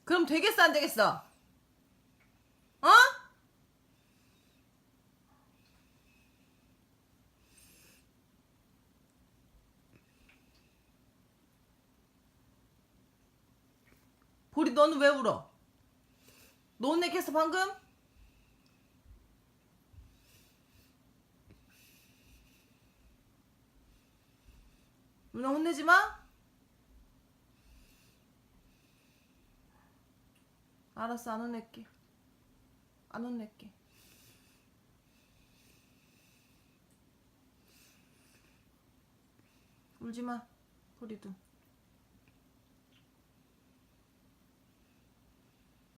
그럼 되겠어 안 되겠어? 어? 보리 너는 왜 울어? 너 혼냈겠어 방금? 누나 혼내지 마? 알았어 안 혼낼게. 안 혼낼게. 울지 마. 보리도.